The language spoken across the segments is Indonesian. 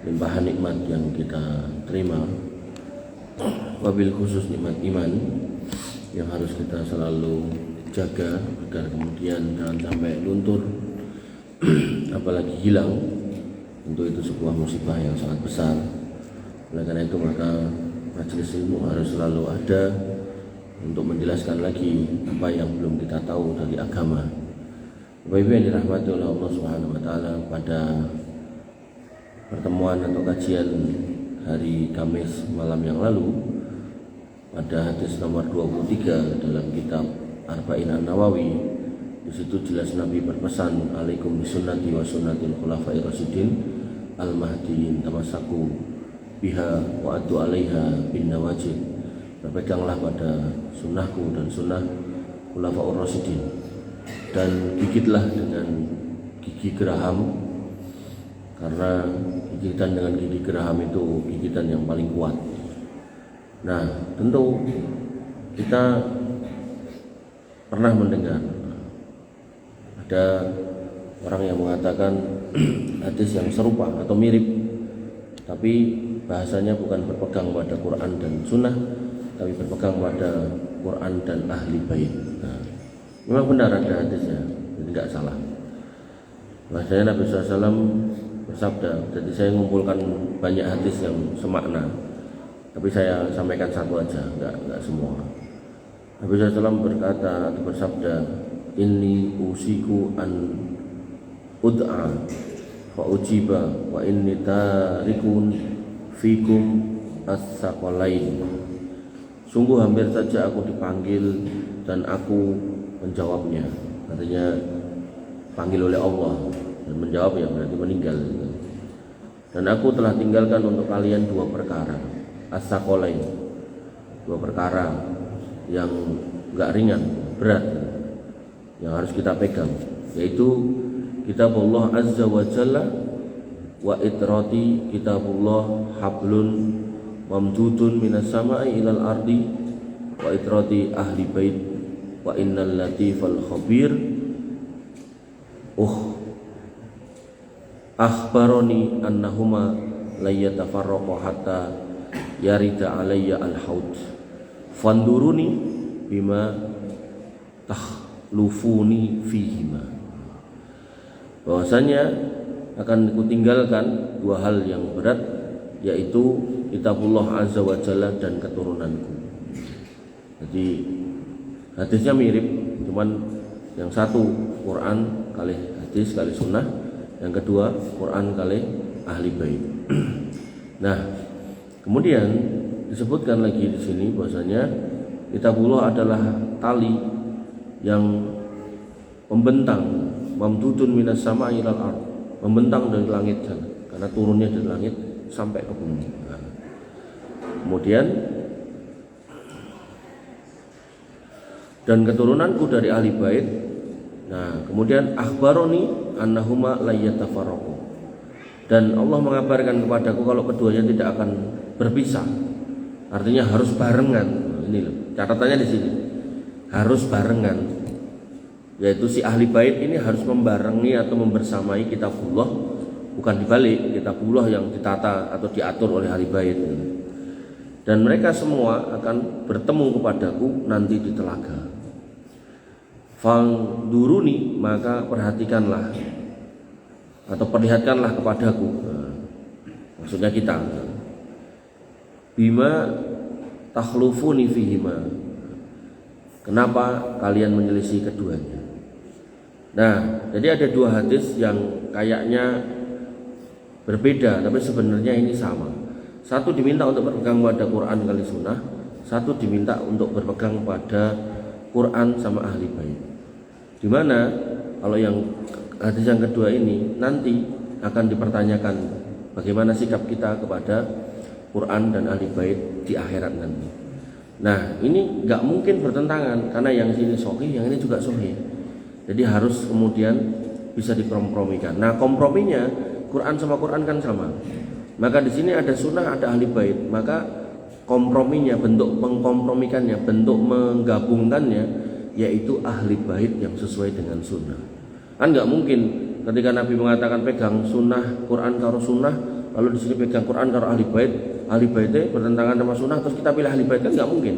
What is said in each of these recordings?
limpahan nikmat yang kita terima, wabil khusus nikmat iman yang harus kita selalu jaga agar kemudian jangan sampai luntur apalagi hilang. Tentu itu sebuah musibah yang sangat besar. Oleh karena itu maka majelis ilmu harus selalu ada untuk menjelaskan lagi apa yang belum kita tahu dari agama. Bapak Ibu yang dirahmati oleh Allah Subhanahu wa taala, pada pertemuan atau kajian hari Kamis malam yang lalu pada hadis nomor 23 dalam kitab Arba'in An-Nawawi, di situ jelas Nabi berpesan, alaikum bisunnati wa sunnatil khulafa'ir rasyidin al-mahdiyin tamassaku biha wa adu 'alaiha bin nawajid. Berpeganglah pada sunnahku dan sunnah khulafa'ur rasyidin, dan gigitlah dengan gigi geraham, karena gigitan dengan gigi geraham itu gigitan yang paling kuat. Nah, tentu kita pernah mendengar ada orang yang mengatakan hadis yang serupa atau mirip, tapi bahasanya bukan berpegang pada Quran dan Sunnah, tapi berpegang pada Quran dan ahli bait. Nah, memang benar ada hadisnya, jadi tidak salah. Bahasanya Nabi SAW bersabda, jadi saya mengumpulkan banyak hadis yang semakna, tapi saya sampaikan satu aja, enggak semua. Nabi SAW berkata atau bersabda, inni usiku an ud'a fa ujiba wa inni tarikun fikum as-saqalain. Sungguh hampir saja aku dipanggil dan aku menjawabnya. Artinya panggil oleh Allah, dan menjawab ya berarti meninggal. Dan aku telah tinggalkan untuk kalian dua perkara, as-saqalain, dua perkara yang enggak ringan, berat, yang harus kita pegang, yaitu kitabullah azza wa jalla wa itrati kitabullah hablun mamdudun minas sama'i ilal ardi wa itrati ahli bait wa innal latifal khabir akhbaroni annahuma la yatafarraqu hatta yarida alayya al-haud fanduruni bima takhlufuni fihima. Bahwasanya akan kutinggalkan dua hal yang berat, yaitu kitabullah azza wa jalla dan keturunanku. Jadi hadisnya mirip, cuman yang satu Quran kali hadis kali sunnah, yang kedua Quran kali ahli bait. Nah, kemudian disebutkan lagi di sini bahwasanya kitabullah adalah tali yang membentang, mamdudun minas sama'i ilal ard, membentang dari langit sana, karena turunnya dari langit sampai ke bumi. Nah, kemudian dan keturunanku dari ahli bait. Nah, kemudian akhbaroni annahuma la yatafarraqu, dan Allah mengabarkan kepadaku kalau keduanya tidak akan berpisah. Artinya harus barengan. Ini loh, catatannya di sini. Harus barengan. Yaitu si ahli bait ini harus membarengi atau membersamai kitabullah, bukan dibalik, kitabullah yang ditata atau diatur oleh ahli bait. Dan mereka semua akan bertemu kepadaku nanti di telaga. Fangduruni, maka perhatikanlah atau perlihatkanlah kepadaku. Nah, maksudnya kita. Bima takhlufuni fihima, kenapa kalian menyelisih keduanya. Nah, jadi ada dua hadis yang kayaknya berbeda, tapi sebenarnya ini sama. Satu diminta untuk berpegang pada Quran kali sunnah, satu diminta untuk berpegang pada Quran sama ahli bait. Dimana kalau yang hadis yang kedua ini nanti akan dipertanyakan bagaimana sikap kita kepada Quran dan ahli bait di akhirat nanti. Nah, ini nggak mungkin bertentangan, karena yang sini sahih, yang ini juga sahih. Jadi harus kemudian bisa dikompromikan. Nah, komprominya Quran sama Quran kan sama. Maka di sini ada sunnah, ada ahli bait. Maka komprominya, bentuk mengkompromikannya, bentuk menggabungkannya, yaitu ahli bait yang sesuai dengan sunnah. Kan nggak mungkin ketika Nabi mengatakan pegang sunnah Quran karo sunnah, Lalu di sini pegang Quran karo ahli baitnya bertentangan sama sunnah, terus kita pilih ahli bait kan nggak mungkin.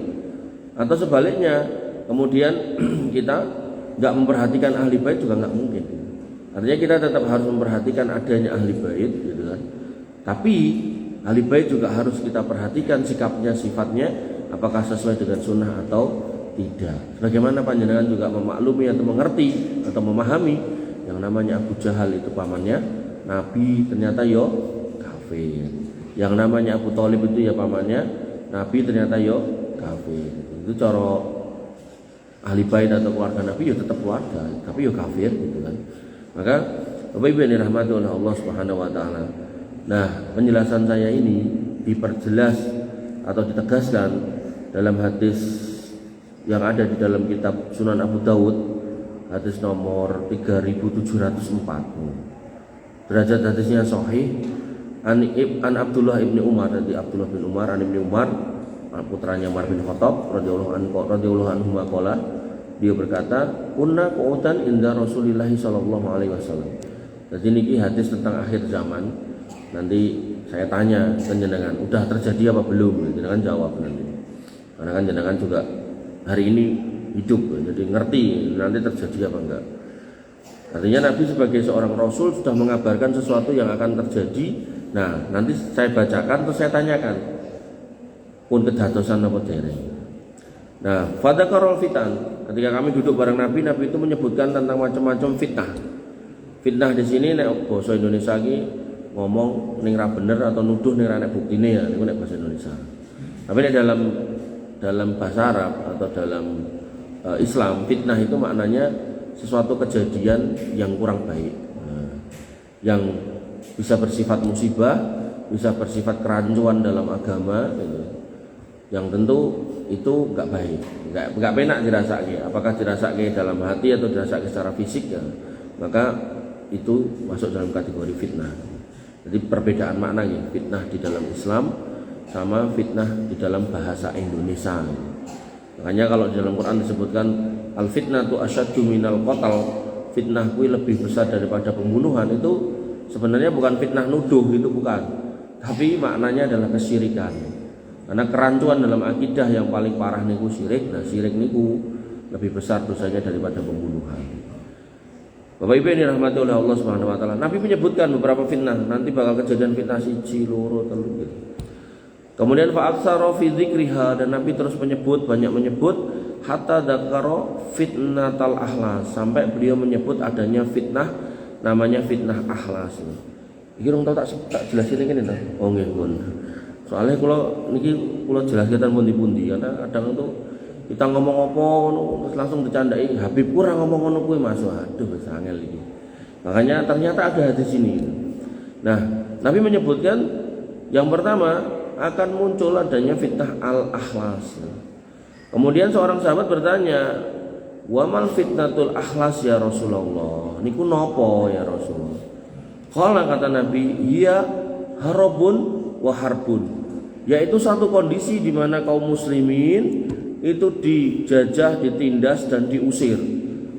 Atau sebaliknya, kemudian kita nggak memperhatikan ahli bait juga nggak mungkin. Artinya kita tetap harus memperhatikan adanya ahli bait, gitu kan. Tapi ahli bait juga harus kita perhatikan sikapnya, sifatnya, apakah sesuai dengan sunnah atau tidak. Sebagaimana panjenengan juga memaklumi atau mengerti atau memahami yang namanya Abu Jahal itu pamannya Nabi, ternyata yo kafir. Yang namanya Abu Thalib itu ya pamannya Nabi, ternyata yo kafir. Itu cara ahli bait atau keluarga Nabi ya tetap keluarga, tapi yo kafir gitu kan. Maka Bapak Ibu yang dirahmati oleh Allah Subhanahu wa taala. Nah, penjelasan saya ini diperjelas atau ditegaskan dalam hadis yang ada di dalam kitab Sunan Abu Dawud, hadis nomor 3704. Derajat hadisnya sahih. An Abdullah ibni Umar, dari Abdullah bin Umar, an ibni Umar, putranya Umar bin Khattab radhiyallahu anhu qala, dia berkata, "Kunna qu'udan inda Rasulillah sallallahu alaihi wasallam." Jadi niki hadis tentang akhir zaman. Nanti saya tanya jenengan, udah terjadi apa belum? Jenengan jawab nanti. Karena kan jenengan juga hari ini hidup, jadi ngerti nanti terjadi apa enggak. Artinya Nabi sebagai seorang Rasul sudah mengabarkan sesuatu yang akan terjadi. Nah, nanti saya bacakan terus saya tanyakan, pun kedadosan apa dereng. Nah, fadzakarul fitan. Ketika kami duduk bareng Nabi, Nabi itu menyebutkan tentang macam-macam fitnah. Fitnah di sini nek bahasa Indonesia iki ngomong ning ra bener atau nuduh ning ra nek buktine ya, niku nek bahasa Indonesia. Tapi nek dalam bahasa Arab atau dalam Islam, fitnah itu maknanya sesuatu kejadian yang kurang baik, yang bisa bersifat musibah, bisa bersifat kerancuan dalam agama, gitu. Yang tentu itu nggak baik, nggak penak dirasake. Apakah dirasake dalam hati atau dirasake secara fisik ya, maka itu masuk dalam kategori fitnah. Jadi perbedaan makna ya, fitnah di dalam Islam sama fitnah di dalam bahasa Indonesia. Makanya kalau di dalam Quran disebutkan al fitnatu asyaddu minal qatl, fitnah kuwi lebih besar daripada pembunuhan, itu sebenarnya bukan fitnah nuduh, itu bukan. Tapi maknanya adalah kesyirikan. Karena kerancuan dalam akidah yang paling parah niku syirik. Nah, syirik niku lebih besar dosanya daripada pembunuhan. Bapak Ibu yang dirahmati oleh Allah Subhanahu wa taala, Nabi menyebutkan beberapa fitnah, nanti bakal kejadian fitnah siji, loro, telu gitu. Kemudian fa'aksara fi dzikriha, dan Nabi terus banyak menyebut hatta dzakara fitnatal ahlas, sampai beliau menyebut adanya fitnah namanya fitnah ahlas. Iki rong tak jelasin kene to. Oh nggih, pun. Soalnya kalau niki kula jelaskan pundi-pundi, karena kadang itu kita ngomong apa terus langsung dicandai Habib kurang ngomong ngono kuwi Mas. Aduh wis angel iki. Makanya ternyata ada hadis ini. Nah, Nabi menyebutkan yang pertama akan muncul adanya fitnah al-akhlas. Kemudian seorang sahabat bertanya, "Wa mal fitnatul akhlas ya Rasulullah?" Niku napa ya Rasulullah? Qala, kata Nabi, "Iya harabun wa harbun." Yaitu satu kondisi di mana kaum muslimin itu dijajah, ditindas dan diusir.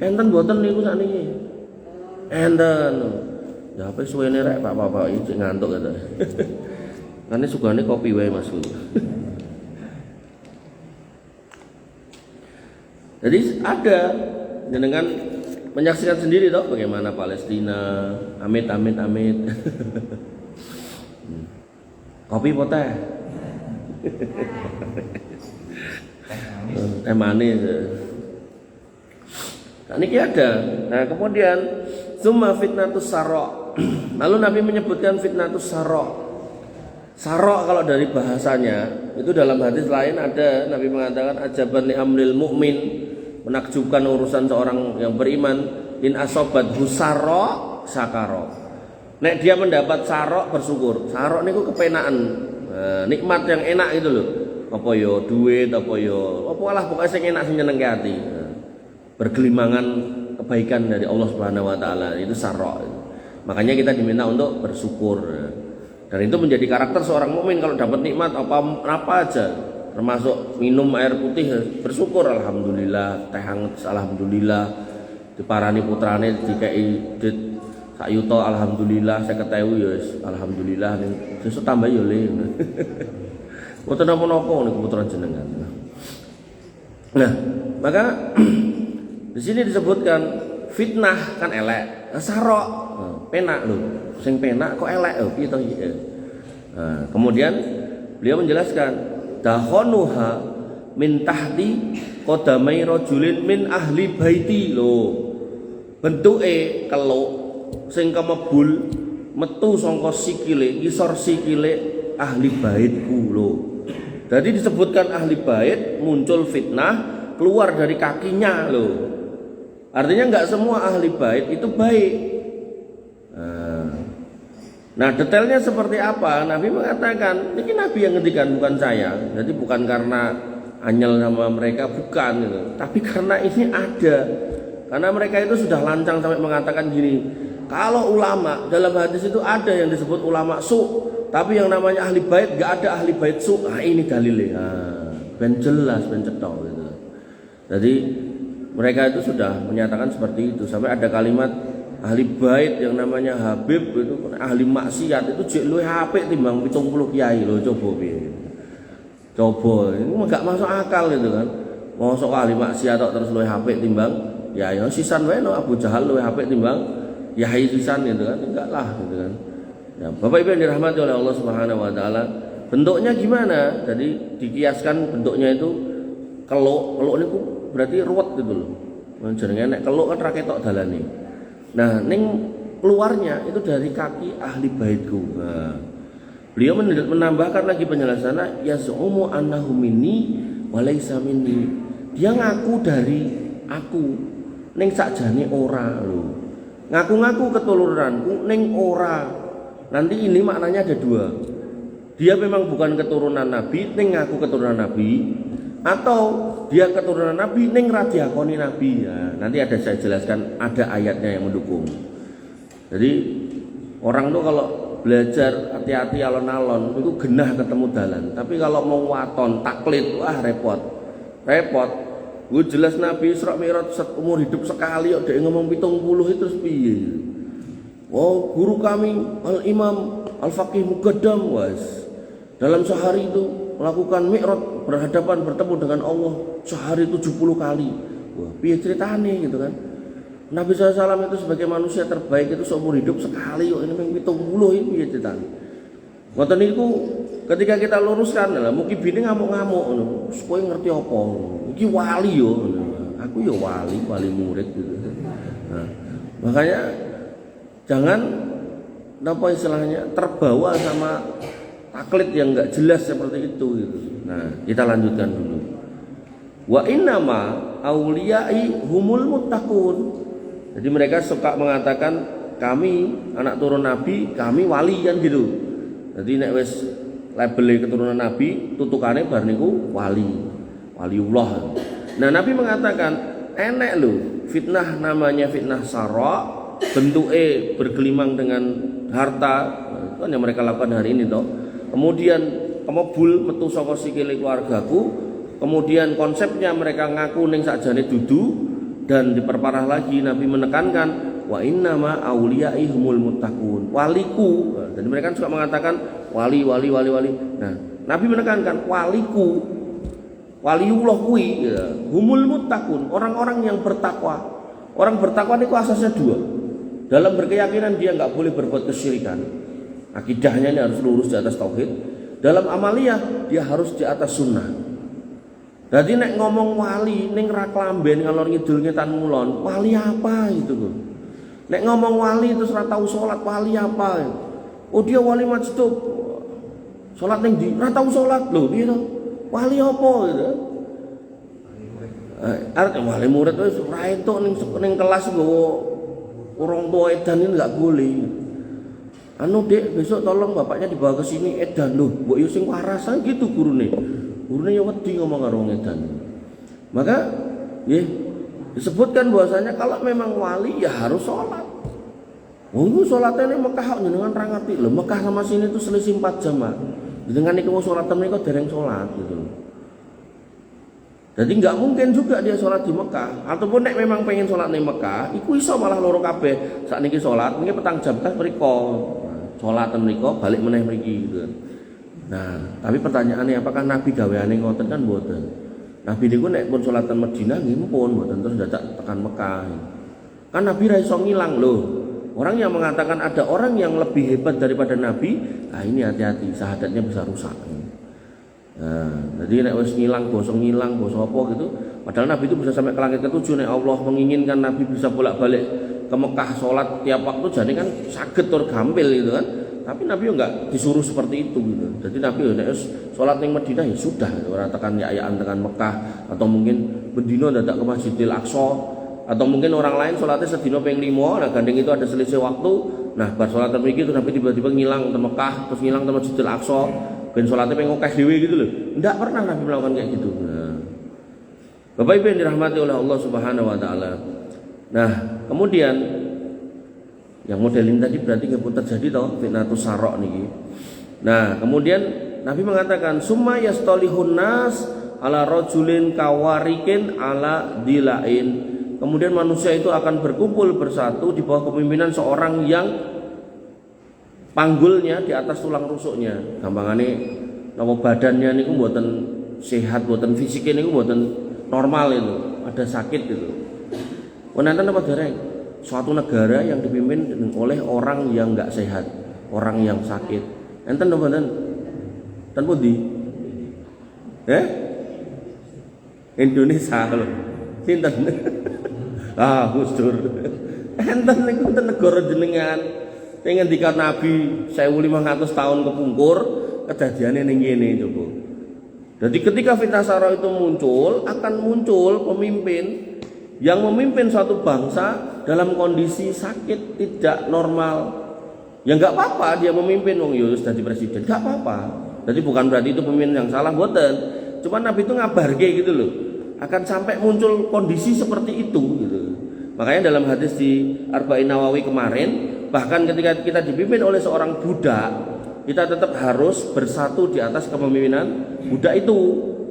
Enten mboten niku sakniki? Enten. Ya apa suwene rek Bapak iki ngantuk kata. Karena sugane kopi wae Mas. Jadi ada jenengan menyaksikan sendiri toh bagaimana Palestina, amit. Kopi poteh. Teh manis. Nah, ini ada. Nah, kemudian summa fitnatus sarok. Lalu Nabi menyebutkan fitnatus sarok. Sarok kalau dari bahasanya itu dalam hadis lain ada Nabi mengatakan ajaban li amril mukmin, menakjubkan urusan seorang yang beriman, in asobat husaro sakaro. Nek dia mendapat sarok bersyukur. Sarok niku kepenaan, nikmat yang enak itu loh. Apa yo duit, apa yo apa lah pokoknya sing enak sing nyenengke ati. Bergelimangan kebaikan dari Allah Subhanahu wa taala itu sarok. Makanya kita diminta untuk bersyukur. Dan itu menjadi karakter seorang mukmin, kalau dapat nikmat apa aja, termasuk minum air putih bersyukur, alhamdulillah, teh hangat alhamdulillah, diparani putrane dikai sak yuta alhamdulillah 50.000 ya wis alhamdulillah ning sesuk tambah ya le. Mboten napa-napa niku putra jenengan. Nah, maka di sini disebutkan fitnah kan elek, sarok penak lho. Sing penak kok elek piye to iki? Kemudian beliau menjelaskan dahonuha min tahti qadamai rajulin min ahli baiti lho. Bentuke keluk sing kemebul metu saka sikile, ngisor sikile ahli baitku lho. Jadi disebutkan ahli bait muncul fitnah keluar dari kakinya loh. Artinya nggak semua ahli bait itu baik. Nah detailnya seperti apa? Nabi mengatakan, ini Nabi yang ngendikan bukan saya. Jadi bukan karena anyel sama mereka, bukan gitu. Tapi karena ini ada. Karena mereka itu sudah lancang sampai mengatakan gini, kalau ulama dalam hadis itu ada yang disebut ulama su', tapi yang namanya ahli bait gak ada ahli bait su'. Nah, ini dalilnya. Ben jelas, ben cetok gitu. Jadi mereka itu sudah menyatakan seperti itu. Sampai ada kalimat ahli bait yang namanya Habib itu ahli maksiat itu jek luwih apik timbang 70 kiai lho, coba piye. Coba, ini enggak masuk akal itu kan. Mosok ahli maksiat tok terus luwih apik timbang ya sisan wae no Abu Jahal luwih apik timbang Yahya sisan gitu kan. Enggak lah gitu kan. Ya, Bapak Ibu yang dirahmati oleh Allah Subhanahu wa taala, bentuknya gimana? Jadi dikiaskan bentuknya itu keluk niku berarti ruwet gitu loh. Jenenge nek keluk kan ra ketok dalane. Nah, ning keluarnya itu dari kaki ahli baitku. Nah, beliau menambahkan lagi penjelasannya yasumu annahu minni wa laisa minni. Dia ngaku dari aku ning sakjane ora lho. Ngaku-ngaku ketururanku ning ora. Nanti ini maknanya ada dua. Dia memang bukan keturunan Nabi, ning ngaku keturunan Nabi, atau dia keturunan Nabi, ning ra diakoni Nabi. Ya, nanti ada saya jelaskan, ada ayatnya yang mendukung. Jadi orang tuh kalau belajar hati-hati alon-alon itu genah ketemu dalan. Tapi kalau mau waton taklid, wah repot. Gue jelas Nabi Isra Mi'raj umur hidup sekali, kok dia ngomong 70 itu terus piye? Oh, guru kami Al-Imam Al-Faqih Muqaddam was dalam sehari itu melakukan mi'raj, bertemu dengan Allah sehari 70 kali. Wah, piye ceritane gitu kan. Nabi SAW itu sebagai manusia terbaik itu seumur hidup sekali kok ini mung 70 iki piye ceritane. Ngoten niku ketika kita luruskan lah mungkin bini ngamuk-ngamuk ngono. Kowe ngerti apa? Iki wali yo. Aku yo wali murid gitu. Nah, makanya jangan apa istilahnya terbawa sama taklid yang enggak jelas seperti itu gitu. Nah, kita lanjutkan dulu. Wa innama auliyai humul muttaqun. Jadi mereka suka mengatakan kami anak turun nabi, kami wali kan gitu. Jadi nek wis label keturunan nabi, tutukane bar niku waliullah. Nah, Nabi mengatakan enek lho fitnah namanya fitnah sarra. Bentuknya bergelimang dengan harta, kan yang mereka lakukan hari ini toh. Kemudian kemebul metu saka sikile keluargaku. Kemudian konsepnya mereka ngaku ning sakjane dudu dan diperparah lagi Nabi menekankan wa innama auliyai humul muttaqun. Waliku. Dan mereka suka mengatakan wali. Nah, Nabi menekankan waliku. Waliullah kuwi ya, humul muttaqun, orang-orang yang bertakwa. Orang bertakwa itu asasnya dua. Dalam berkeyakinan dia nggak boleh berbuat kesyirikan. Akidahnya ini harus lurus di atas tauhid. Dalam amaliyah dia harus di atas sunnah. Jadi nek ngomong wali ning ra klamben ngalor ngidul ngetan mulon, wali apa gitu kok. Nek ngomong wali terus ra tau salat, wali apa? Oh dia wali majdub. Salat ning ndi? Ra tau salat. Lho piye to? Wali apa gitu. Artinya wali murid wis ra entuk ning kelas nggowo orang tua edan ini nggak boleh. Anu dek besok tolong bapaknya dibawa ke sini edan loh. Mbok yo sing warasan gitu gurune. Gurune yo wedi ngomong karo wong edan. Maka disebutkan bahwasanya kalau memang wali ya harus sholat. Wong sholatnya ini Mekah kok jenengan ra ngerti lho. Mekah sama sini itu selisih 4 jam, Pak. Dengan niku sholat menika dereng sholat gitu. Jadi nggak mungkin juga dia sholat di Mekah. Ataupun nek memang pengen sholat di Mekah, iku iso malah loro kabeh. Saat niki sholat, niki petang jam kan mriko. Sholatan mriko balik meneh mriki gitu. Nah, tapi pertanyaannya apakah Nabi gaweane ngoten kan mboten. Nabi niku nek pun sholatan Madinah nggih pun mboten terus dadak tekan Mekah. Kan Nabi ra iso ngilang loh. Orang yang mengatakan ada orang yang lebih hebat daripada Nabi, nah ini hati-hati, syahadatnya bisa rusak. Nah, jadi nek wis ngilang basa apa gitu. Padahal Nabi itu bisa sampai ke langit ketujuh, nek Allah menginginkan Nabi bisa bolak-balik ke Mekah sholat tiap waktu, jadi kan saged tur gampil gitu kan. Tapi Nabi enggak disuruh seperti itu gitu. Jadi Nabi nek sholat ning Madinah ya sudah, ora tekan ya-yaan tekan Mekah atau mungkin bendino dadak ke Masjidil Aqsa atau mungkin orang lain sholatnya sedino ping 5, nah gandeng itu ada selisih waktu. Nah, bar sholat mriki itu Nabi tiba-tiba ngilang ke Mekah, terus ngilang ke Masjidil Aqsa. Ben sholatnya pengen ngokeh dewe gitu loh. Tidak pernah Nabi melakukan kayak gitu. Nah, Bapak Ibu yang dirahmati oleh Allah Subhanahu Wa Taala. Nah, kemudian yang modelin tadi berarti nggak pun terjadi toh fitnatus sarok niki. Nah, kemudian Nabi mengatakan summa yastolihun nas ala rojulin kawarikin ala dilain. Kemudian manusia itu akan berkumpul bersatu di bawah kepemimpinan seorang yang panggulnya di atas tulang rusuknya. Gampangane nama badannya niku mboten sehat, mboten fisiknya niku mboten normal itu, ada sakit gitu. Wonten apa dereng? Suatu negara yang dipimpin oleh orang yang enggak sehat, orang yang sakit. Enten napa mboten? Ten pundi? Indonesia lho. Sinten? Gus Dur. Enten niku negara jenengan. Pengen dikat Nabi 1500 tahun kepungkur, kejadiannya ning kene coba. Jadi ketika fitnah sara itu muncul, akan muncul pemimpin yang memimpin suatu bangsa dalam kondisi sakit tidak normal. Ya enggak apa-apa dia memimpin wong Yus jadi presiden, enggak apa-apa. Jadi bukan berarti itu pemimpin yang salah, mboten. Cuma Nabi itu ngabarke gitu loh. Akan sampai muncul kondisi seperti itu gitu. Makanya dalam hadis di Arba'in Nawawi kemarin, bahkan ketika kita dipimpin oleh seorang budak, kita tetap harus bersatu di atas kepemimpinan budak itu.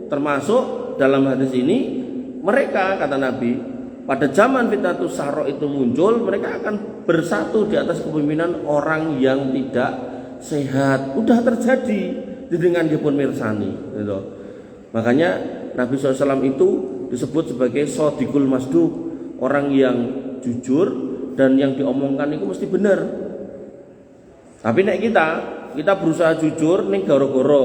Termasuk dalam hadis ini, mereka kata Nabi, pada zaman fitnatus sara itu muncul, mereka akan bersatu di atas kepemimpinan orang yang tidak sehat. Udah terjadi dengan dipun mirsani gitu. Makanya Nabi SAW itu disebut sebagai shodiqul masduq, orang yang jujur dan yang diomongkan itu mesti benar. Tapi nek kita berusaha jujur ning gara-gara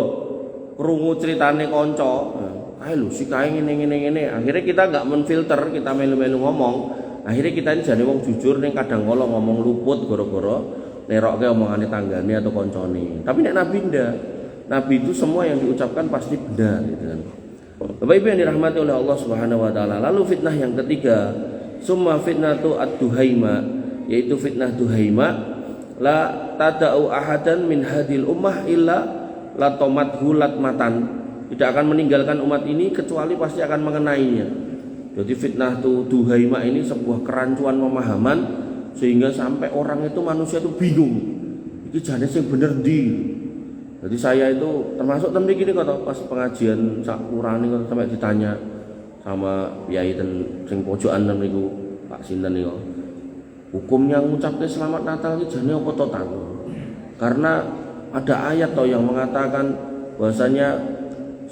krungu critane kanca, ae lho si kae ngene. Akhirnya kita enggak menfilter, kita melu-melu ngomong. Akhirnya kita ini jane wong jujur ning kadang kala ngomong luput gara-gara nerokke omongane tanggane atau koncone. Tapi nek Nabi ndak. Nabi itu semua yang diucapkan pasti benar gitu kan. Bapak Ibu yang dirahmati oleh Allah Subhanahu wa taala. Lalu fitnah yang ketiga, summa fitnatu ad-duhaima, yaitu fitnah duhaima, la tada'u ahadan min hadil ummah illa latomathu latmatan. Tidak akan meninggalkan umat ini kecuali pasti akan mengenainya. Jadi fitnah duhaima ini sebuah kerancuan pemahaman sehingga sampai orang itu manusia itu bingung. Iki jane sing bener ndi? Jadi saya itu termasuk temen gini kata pas pengajian sak urane sampai ditanya sama kiai ten sing pojokan ten niku Pak sinten niku. Hukumnya ngucapke selamat Natal iki jane apa to ta? Karena ada ayat toh yang mengatakan bahwasanya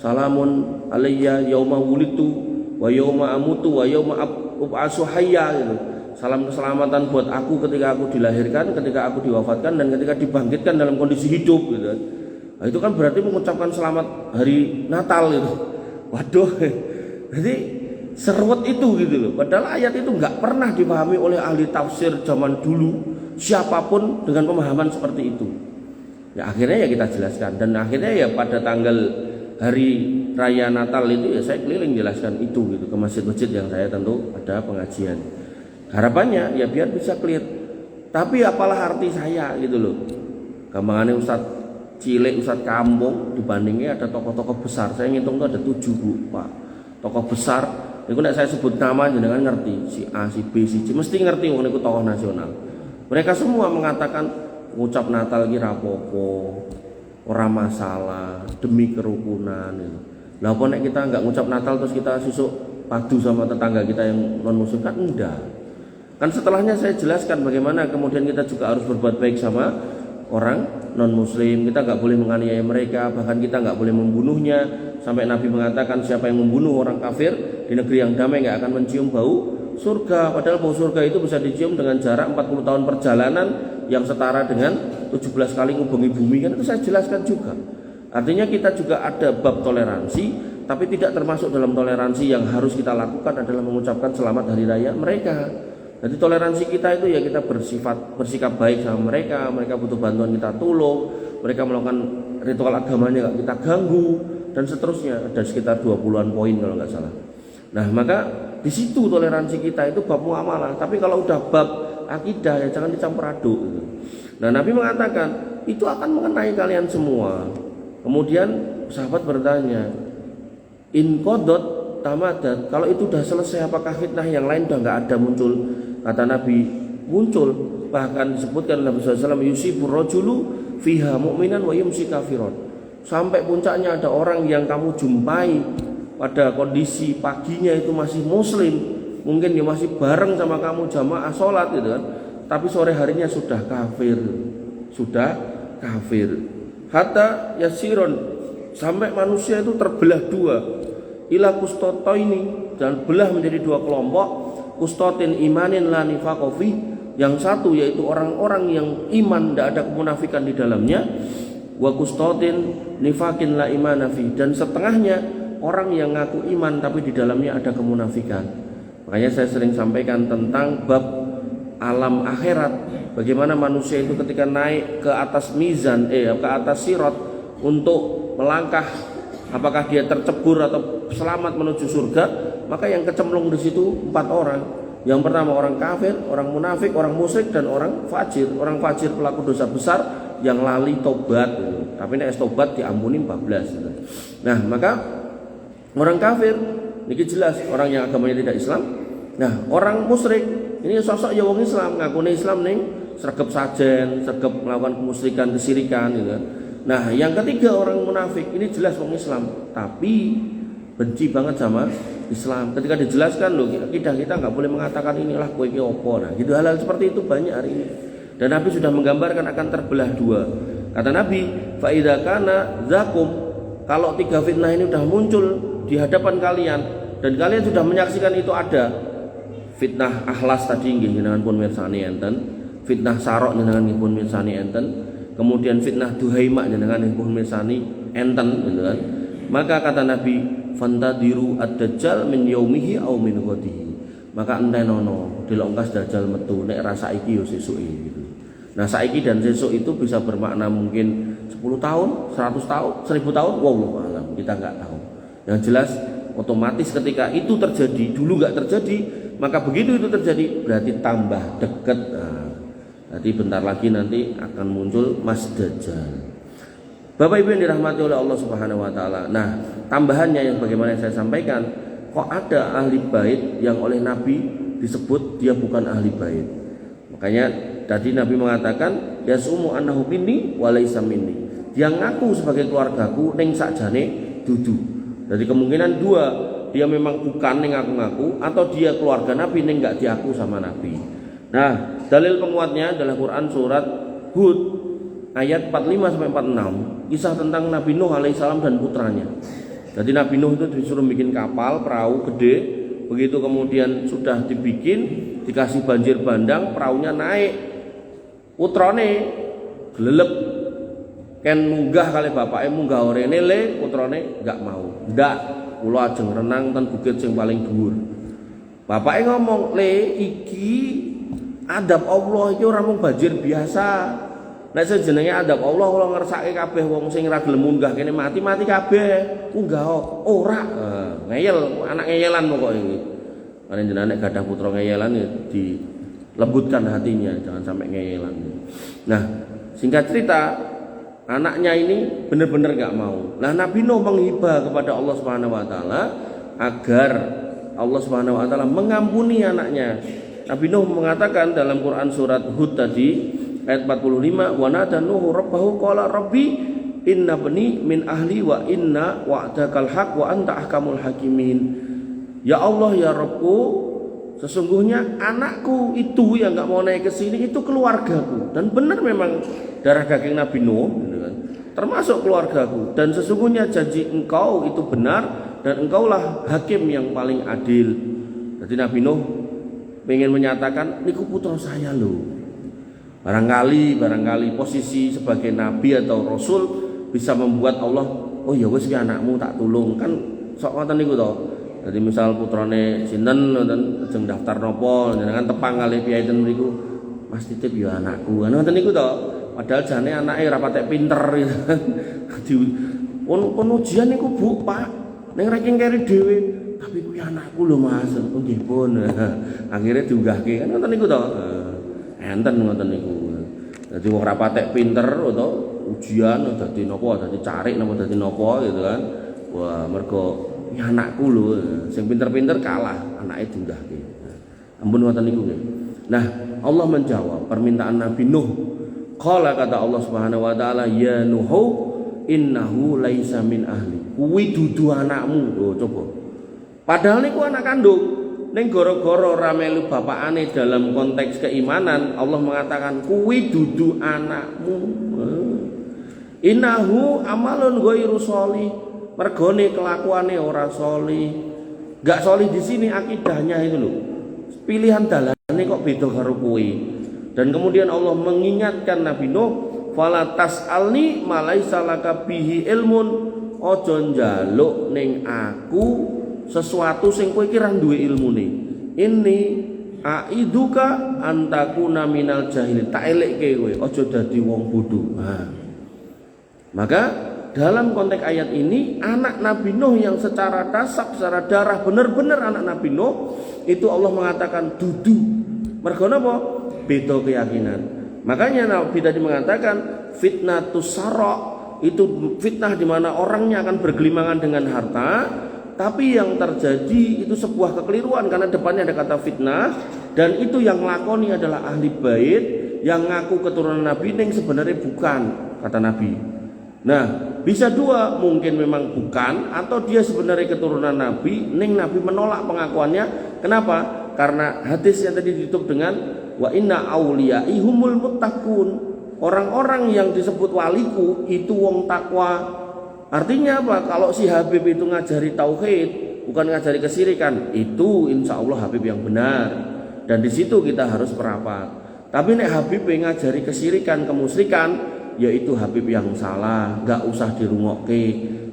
salamun alayya yauma wulitu wa yauma amutu wa yauma ub'atsu hayya gitu. Salam keselamatan buat aku ketika aku dilahirkan, ketika aku diwafatkan dan ketika dibangkitkan dalam kondisi hidup gitu. Nah, itu kan berarti mengucapkan selamat hari Natal itu. Waduh. Jadi seruat itu gitu loh. Padahal ayat itu enggak pernah dipahami oleh ahli tafsir zaman dulu siapapun dengan pemahaman seperti itu. Ya akhirnya ya kita jelaskan dan akhirnya ya pada tanggal hari raya Natal itu ya saya keliling jelaskan itu gitu ke masjid-masjid yang saya tentu ada pengajian. Harapannya ya biar bisa clear. Tapi apalah arti saya gitu loh. Gampangannya Ustadz cilik Ustadz kampung dibandingnya ada tokoh-tokoh besar. Saya ngitung itu ada 7 Bu, Pak. Tokoh besar, itu nek saya sebut nama jenengan ngerti, si A, si B, si C, mesti ngerti wong niku tokoh nasional. Mereka semua mengatakan ngucap Natal iki rapopo, ora masalah, demi kerukunan gitu. Lah apa nek kita nggak ngucap Natal terus kita sesuk padu sama tetangga kita yang non muslim, kan enggak. Kan setelahnya saya jelaskan bagaimana kemudian kita juga harus berbuat baik sama orang non muslim. Kita nggak boleh menganiaya mereka, bahkan kita nggak boleh membunuhnya. Sampai Nabi mengatakan siapa yang membunuh orang kafir di negeri yang damai nggak akan mencium bau surga. Padahal bau surga itu bisa dicium dengan jarak 40 tahun perjalanan yang setara dengan 17 kali ngubungi bumi. Kan itu saya jelaskan juga. Artinya kita juga ada bab toleransi, tapi tidak termasuk dalam toleransi yang harus kita lakukan adalah mengucapkan selamat hari raya mereka. Jadi toleransi kita itu ya kita bersikap baik sama mereka. Mereka butuh bantuan kita tolong, mereka melakukan ritual agamanya nggak kita ganggu, dan seterusnya. Ada sekitar 20-an poin kalau nggak salah. Nah maka di situ toleransi kita itu bab muamalah. Tapi kalau udah bab akidah ya jangan dicampur aduk gitu. Nah Nabi mengatakan itu akan mengenai kalian semua. Kemudian sahabat bertanya, in qadot tamadat, kalau itu udah selesai apakah fitnah yang lain udah nggak ada muncul? Kata Nabi, muncul. Bahkan disebutkan Nabi SAW, yusibur rajulu fiha mu'minan wa yumsi kafiron. Sampai puncaknya ada orang yang kamu jumpai pada kondisi paginya itu masih muslim, mungkin dia masih bareng sama kamu jamaah sholat gitu kan, tapi sore harinya sudah kafir. Hatta yasiron, sampai manusia itu terbelah dua. Ila kustoto ini, dan belah menjadi dua kelompok. Kustotin imanin la nifaqo fi, yang satu yaitu orang-orang yang iman tidak ada kemunafikan di dalamnya. Wa kustotin nifakin la imana fi, dan setengahnya orang yang ngaku iman tapi di dalamnya ada kemunafikan. Makanya saya sering sampaikan tentang bab alam akhirat, bagaimana manusia itu ketika naik ke atas mizan, ke atas sirat untuk melangkah, apakah dia tercebur atau selamat menuju surga, maka yang kecemplung di situ 4 orang. Yang pertama orang kafir, orang munafik, orang musyrik, dan orang fajir. Orang fajir pelaku dosa besar yang lali tobat, tapi nek tobat diampuni 14. Nah maka orang kafir ini jelas orang yang agamanya tidak Islam. Nah orang musyrik ini sosok ya wong Islam, ngakune Islam ning sregep sajen, sregep melakukan kemusyrikan, kesirikan gitu. Nah yang ketiga orang munafik ini jelas wong Islam tapi benci banget sama Islam. Ketika dijelaskan loh akidah kita nggak boleh mengatakan inilah kowe iki opo. Nah gitu, hal-hal seperti itu banyak hari ini. Dan Nabi sudah menggambarkan akan terbelah dua. Kata Nabi, fa idza kana zakum, kalau 3 fitnah ini sudah muncul di hadapan kalian dan kalian sudah menyaksikan itu ada fitnah ahlas tadi nggih jenengan pun mirsani enten, fitnah sarok jenengan pun mirsani enten, kemudian fitnah duhaima jenengan pun mirsani enten gitu kan. Maka kata Nabi, fantadiru ad-dajjal min yaumihi aw min ghadihi. Maka entenono delok dajjal metu nek rasa iki yo sesuke gitu. Nah saiki dan sesuk itu bisa bermakna mungkin 10 tahun, 100 tahun, 1000 tahun, wallahu alam, kita enggak tahu. Yang jelas otomatis ketika itu terjadi, dulu enggak terjadi, maka begitu itu terjadi berarti tambah dekat. Nah, nanti bentar lagi nanti akan muncul Mas Dajjal. Bapak Ibu yang dirahmati oleh Allah Subhanahu wa taala. Nah, tambahannya yang bagaimana saya sampaikan, kok ada ahli bait yang oleh Nabi disebut dia bukan ahli bait. Makanya tadi Nabi mengatakan yasumu annahu minni wa laisa minni. Dia ngaku sebagai keluargaku ning sakjane dudu. Jadi kemungkinan dua, dia memang bukan ning ngaku-ngaku atau dia keluarga Nabi ning enggak diaku sama Nabi. Nah, dalil penguatnya adalah Quran surat Hud ayat 45 sampai 46, kisah tentang Nabi Nuh alaihissalam dan putranya. Jadi Nabi Nuh itu disuruh bikin kapal perahu gede, begitu kemudian sudah dibikin, dikasih banjir bandang, perahunya naik, putrane gelelep, ken munggah kali bapaknya munggah orene le, putrane nggak mau, ndak, kula ajeng renang ten bukit sing paling dhuwur. Bapaknya ngomong, le iki adab Allah iki ora mung banjir biasa. Nek sejenenge adab Allah kula ngersake kabeh wong sing ora gelem munggah kene mati kabeh. Munggah ora. Ngeyel, anak ngeyelan pokoke iki. Panjenengan nek gadah putra ngeyelan ya dilembutkan hatinya, jangan sampai ngeyelan. Nah, singkat cerita, anaknya ini benar-benar enggak mau. Nah, Nabi Nuh menghibah kepada Allah Subhanahu wa taala agar Allah Subhanahu wa taala mengampuni anaknya. Nabi Nuh mengatakan dalam Quran surat Hud tadi ayat 45, wa nada nuhu rabbahu qala rabbi inna bani min ahli wa inna wa'dakal haq wa anta ahkamul hakimin. Ya Allah ya Rabbku, sesungguhnya anakku itu yang nggak mau naik ke sini itu keluargaku, dan benar memang darah daging Nabi Nuh gitu kan, termasuk keluargaku, dan sesungguhnya janji engkau itu benar dan engkaulah hakim yang paling adil. Jadi Nabi Nuh ingin menyatakan niku putra saya loh. Barangkali posisi sebagai nabi atau rasul bisa membuat Allah, oh ya wis anakmu tak tulung, kan sok ngoten niku to. Jadi misal putrane sinten dan ajeng daftar napa jenengan tepang kalih piyaiten mriku, Mas titip ya anakku. Ngoten niku to. Padahal jane anake ora patek pinter gitu kan. Di ujian niku Bu, Pak. Ning ranking keri dhewe, tapi kuwi anakku lho Mas. Oh nggih pun. Akhire diunggahke kan ngoten niku to. Enten ngoten niku. Dadi wong ora patek pinter utawa ujian dadi napa, dadi carik napa dadi napa gitu kan. Wah, mergo ya anakku lho, sing pinter-pinter kalah, anake diunggahke. Ampun ngoten niku nggih. Nah, Allah menjawab permintaan Nabi Nuh. Qala, kata Allah Subhanahu wa taala, ya Nuhu innahu laisa min ahli. Kuwi dudu anakmu. Oh, coba. Padahal niku anak kandung. Ning gara-gara ora melu bapakane dalam konteks keimanan, Allah mengatakan kuwi dudu anakmu. Innahu amalun ghairu sholih. Mergone kelakuannya ora sholih. Enggak sholih di sini akidahnya itu loh. Pilihan dalane kok beda karo kowe. Dan kemudian Allah mengingatkan Nabi Nuh, fala tas'alni ma laisa laka bihi ilmun. Aja njaluk ning aku sesuatu sing kowe ki ra duwe ilmune. Ini aiduka antakuna minal jahilin. Tak elekke kowe, aja dadi wong bodho. Maka dalam konteks ayat ini, anak Nabi Nuh yang secara nasab, secara darah benar-benar anak Nabi Nuh, itu Allah mengatakan dudu. Mergo napa? Beda keyakinan. Makanya Nabi tadi mengatakan fitnatus sara, itu fitnah di mana orangnya akan bergelimangan dengan harta, tapi yang terjadi itu sebuah kekeliruan karena depannya ada kata fitnah, dan itu yang lakoni adalah ahli bait yang ngaku keturunan Nabi ning sebenarnya bukan, kata Nabi. Nah, bisa dua, mungkin memang bukan, atau dia sebenarnya keturunan Nabi, ning Nabi menolak pengakuannya. Kenapa? Karena hadis yang tadi ditutup dengan wa inna auliyai humul muttaqun. Orang-orang yang disebut waliku itu wong takwa. Artinya apa? Kalau si Habib itu ngajari tauhid, bukan ngajari kesyirikan, itu insya Allah Habib yang benar. Dan di situ kita harus merapat. Tapi nek Habib yang ngajari kesyirikan, kemusyrikan, yaitu Habib yang salah, nggak usah dirungokke.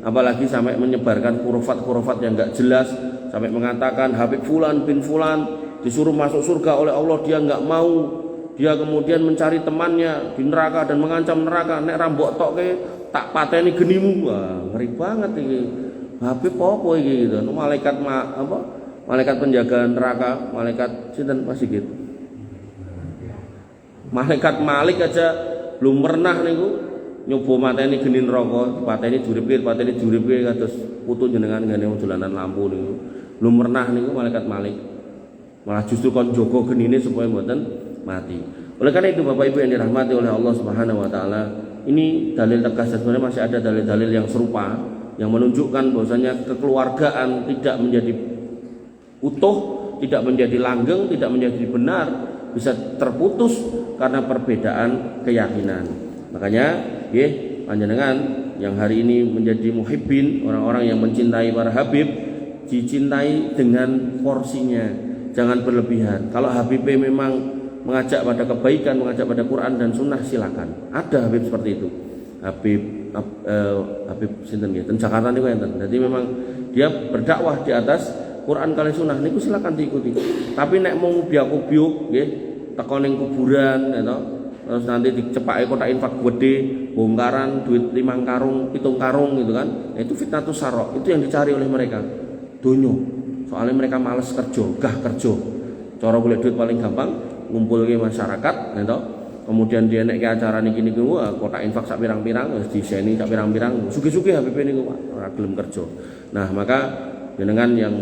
Apalagi sampai menyebarkan khurafat-khurafat yang nggak jelas, sampai mengatakan Habib Fulan bin Fulan disuruh masuk surga oleh Allah, dia nggak mau. Dia kemudian mencari temannya di neraka dan mengancam neraka. Nek rambok tok ke tak pateni genimu. Wah, ngeri banget ini. Habib apa iki gitu. Malaikat malaikat penjaga neraka, malaikat sinten Mas Sigit. Malaikat Malik aja belum pernah niku nyoba mateni geni neraka, pateni duripke kados putu jenengan ngene dolanan lampu niku. Belum pernah niku malaikat Malik. Malah justru kon jaga genine supaya mboten mati. Oleh karena itu Bapak Ibu yang dirahmati oleh Allah Subhanahu wa taala, ini dalil tegas, dan sebenarnya masih ada dalil-dalil yang serupa yang menunjukkan bahwasanya kekeluargaan tidak menjadi utuh, tidak menjadi langgeng, tidak menjadi benar, bisa terputus karena perbedaan keyakinan. Makanya nggih panjenengan yang hari ini menjadi muhibbin, orang-orang yang mencintai para habib, dicintai dengan porsinya, jangan berlebihan. Kalau habibnya memang mengajak pada kebaikan, mengajak pada Quran dan Sunnah, silakan. Ada Habib seperti itu. Habib sinten nggih, ten Jakarta niku enten. Jadi memang dia berdakwah di atas Quran kali Sunnah niku silakan diikuti. Tapi nek mau biak-biuk nggih, teko ning kuburan gitu, terus nanti dicepake kotak infak gede, bongkaran duit 5 karung, 7 karung gitu kan. Nah, itu fitnatus sarok, itu yang dicari oleh mereka. Donyo. Soalnya mereka males kerja, gah kerja. Cara golek duit paling gampang ngumpulke masyarakat gitu. Kemudian dia nek ke acara niki kotak infak sak pirang-pirang wis diseni sak pirang-pirang, sugih-sugih Habib niku ora gelem kerja. Nah, maka jenengan yang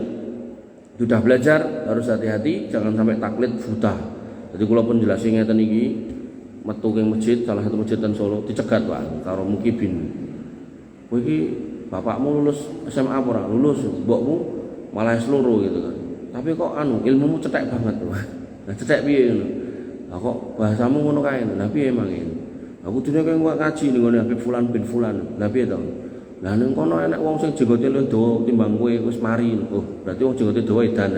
sudah belajar harus hati-hati, jangan sampai taklid buta. Jadi kula pun jelasin ngeten iki, metu ke masjid, salah satu masjid ten Solo dicegat Pak karo mukibin. kowe iki bapakmu lulus SMA apa ora? Lulus, mbokmu malah seluruh gitu kan. Tapi kok ilmumu cetek banget tuh. Nah, cetek piye ngono? Lah kok bahasamu ngono kae. Lah piye emang ini? Aku dene kowe ngaji ning ngene Habib Fulan bin Fulan. Lah piye to? Lah ning kono enek wong sing jenggote luwih dawa timbang kowe wis mari. Oh, berarti wong jenggote dawa edan.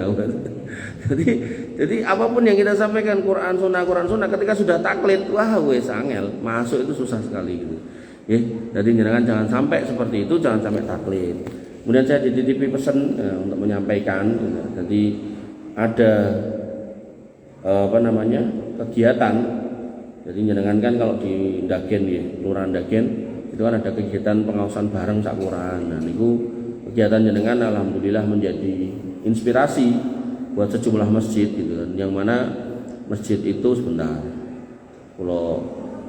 Jadi apapun yang kita sampaikan Quran Sunnah ketika sudah taklid, wah wis angel, masuk itu susah sekali gitu. Ya, jadi jangan sampai seperti itu, jangan sampai taklid. Kemudian saya dititipi pesan untuk menyampaikan, jadi ada kegiatan. Jadi jangan kan kalau di Dagen ya, Kelurahan Dagen itu kan ada kegiatan pengawasan bareng sak Quran. Nah, niku kegiatan jenengan alhamdulillah menjadi inspirasi buat sejumlah masjid gitu kan. Yang mana masjid itu sebentar, kalau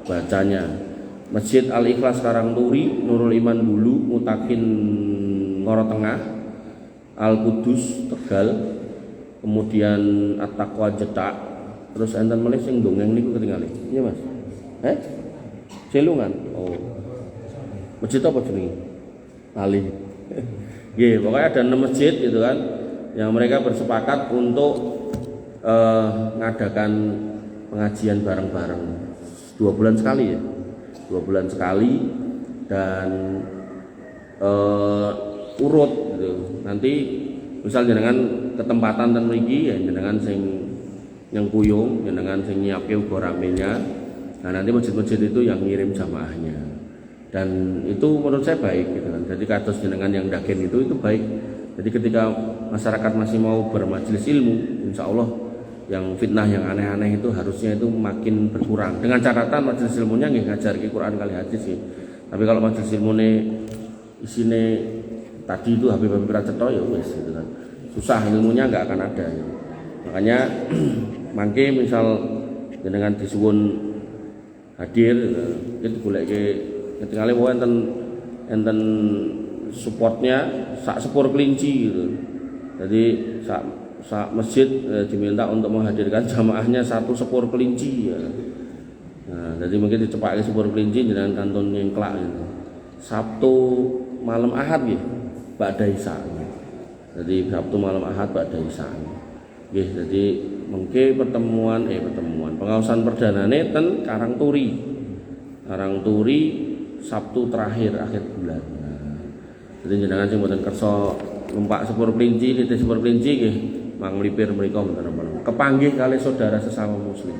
bacanya Masjid Al-Ikhlas Karangturi, Nurul Iman Bulu, Mutakin Ngoro Tengah, Al-Qudus Tegal, kemudian At-Taqwa Jetak, terus enten meneh sing dongeng niku ketinggalan. Iya Mas. Celungan. Oh. Masjid apa jenenge? Lali. Nggih, pokoknya ada 6 masjid gitu kan yang mereka bersepakat untuk mengadakan pengajian bareng-bareng 2 bulan sekali ya. 2 bulan sekali dan urut gitu. Nanti misal jenengan ketempatan ten mriki ya jenengan sing nyengkuyung, jenengan sing nyiapke uga ramenya. Nah, nanti masjid-masjid itu yang ngirim jamaahnya. Dan itu menurut saya baik gitu kan. Jadi kados jenengan yang Dagen itu baik. Jadi ketika masyarakat masih mau bermajelis ilmu, insya Allah yang fitnah yang aneh-aneh itu harusnya itu makin berkurang. Dengan catatan majelis ilmunya nggih ngajar Quran kali hadis sih. Tapi kalau majelis ilmune isine tadi itu Habib-habib ra cetha ya wis gitu kan. Susah ilmunya enggak akan ada ya. Makanya mangke misal jenengan disuwun hadir itu goleke ketingale enten supportnya sak sepur kelinci gitu. Jadi sak masjid diminta untuk menghadirkan jamaahnya 1 sepur kelinci ya. Nah, jadi mungkin dicepake sepur kelinci jenengan kantun nyengklak gitu. Sabtu malam Ahad nggih, ba'da Isya. Jadi Sabtu malam Ahad ba'da Isya. Nggih, jadi mengke pertemuan pengawasan perdanane ten Karangturi. Karangturi Sabtu terakhir akhir bulan. Nah, jadi jenengan sing mboten kersa numpak sepur kelinci, nitih sepur kelinci nggih mang mlipir mriku mboten apa-apa. Kepanggih kali saudara sesama muslim.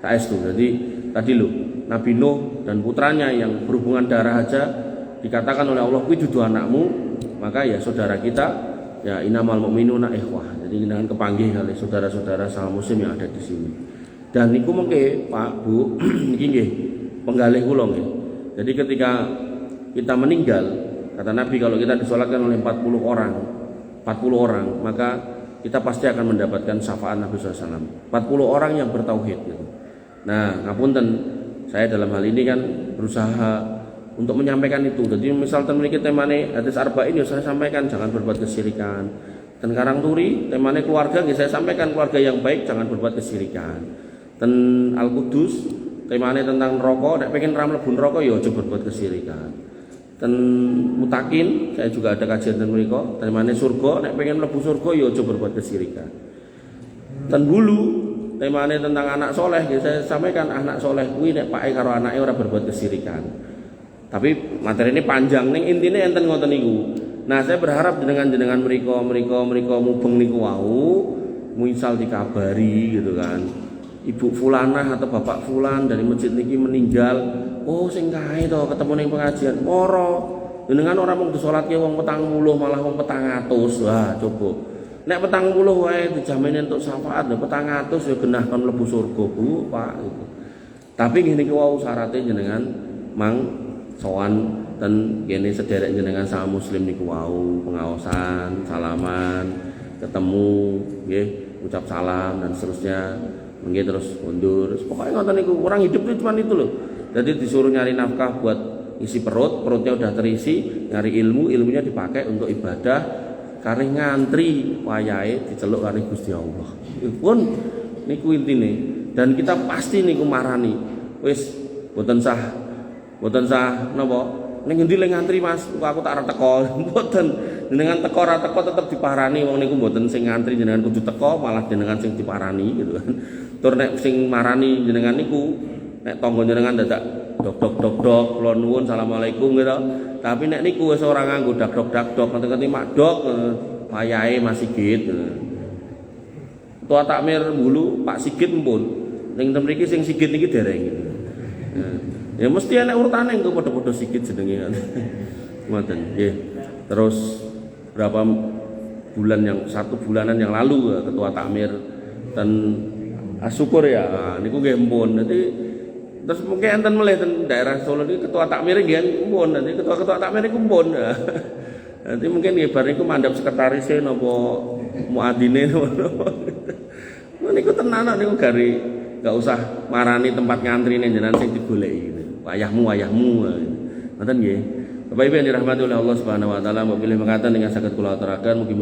Saestu. Jadi tadi lho Nabi Nuh dan putranya yang berhubungan darah aja dikatakan oleh Allah kuwi dudu anakmu, maka ya saudara kita ya innamal mu'minuna ikhwah. Jadi jenengan kepanggih kali saudara-saudara sama muslim yang ada di sini. Dan niku mengke Pak Bu niki nggih penggalih kula nggih. Jadi ketika kita meninggal, kata Nabi kalau kita disolatkan oleh 40 orang, maka kita pasti akan mendapatkan syafaat Nabi SAW. 40 orang yang bertauhid gitu. Nah, ngapunten, saya dalam hal ini kan berusaha untuk menyampaikan itu. Jadi misal mriki temane hadis arba'in ya saya sampaikan jangan berbuat kesyirikan. Ten Karangturi temane keluarga ya saya sampaikan keluarga yang baik jangan berbuat kesyirikan. Ten Al-Qudus temane tentang neraka, nek pengen ra mlebu neraka ya aja berbuat kesyirikan. Ten Mutakin saya juga ada kajian ten mriko, temane surga, nek pengen mlebu surga ya aja berbuat kesyirikan. Ten Hulu temane tentang anak soleh, ya saya sampaikan anak soleh kuwi nek pake karo anake ora berbuat kesyirikan. Tapi materi ini panjang ning intine enten ngoten niku. Nah, saya berharap jenengan mriko mubeng niku wau, misal dikabari gitu kan. Ibu fulanah atau bapak fulan dari masjid niki meninggal. Oh sing kae to ketemu ning pengajian. Moro jenengan ora mung disolatke wong 40 malah wong 400. Wah, coba. Nek 40 wae dijamin entuk syafaat, 400 ya genah kon mlebu surga, Bu, Pak gitu. Tapi ngene iki wau syaratnya jenengan mang sowan ten kene sederek jenengan sama muslim niku wau pengaosan, salaman, ketemu nggih, ucap salam dan seterusnya. Mungkin terus mundur, pokoknya ngoten niku. Orang hidup itu cuma itu loh. Jadi disuruh nyari nafkah buat isi perutnya udah terisi, nyari ilmunya dipakai untuk ibadah, kari ngantri wayahe diceluk kari Gusti Allah. Pun niku intine. Dan kita pasti niku marani. Wis boten sah napa ning ngendi le ngantri Mas, aku tak arep teko. Mboten, jenengan teko ora teko tetep diparani wong niku mboten sing ngantri jenengan kudu teko malah jenengan sing diparani gitu kan. Tur nek sing marani jenengan niku nek tangga jenengan dadak dok kula nuwun asalamualaikum gitu. Tapi nek niku wis ora nganggo dak-dok nganti mak dok wayahe Mas Sigit. Ketua takmir Bulu Pak Sigit mpun. Ning mriki sing Sigit niki dereng gitu. Ya mesti ana urutane engko padha-padha Sigit jenenge. Ngoten nggih. Terus berapa bulan yang 1 bulanan yang lalu ketua takmir dan syukur ya niku nggih mpun. Dadi terus mungkin enten melih ten daerah Solo iki ketua takmir nggih mpun. Dadi ketua takmir niku mpun. Nanti mungkin nggih bar niku mandhap sekretarise napa muadzine napa. Niku tenan niku gari enggak usah marani tempat ngantrine jenengan sing digoleki gitu. Wayahmu ngoten nggih. Bapak Ibu yang dirahmati oleh Allah Subhanahu wa taala, monggo pilih mengatakan dengan saged kula aturaken mugi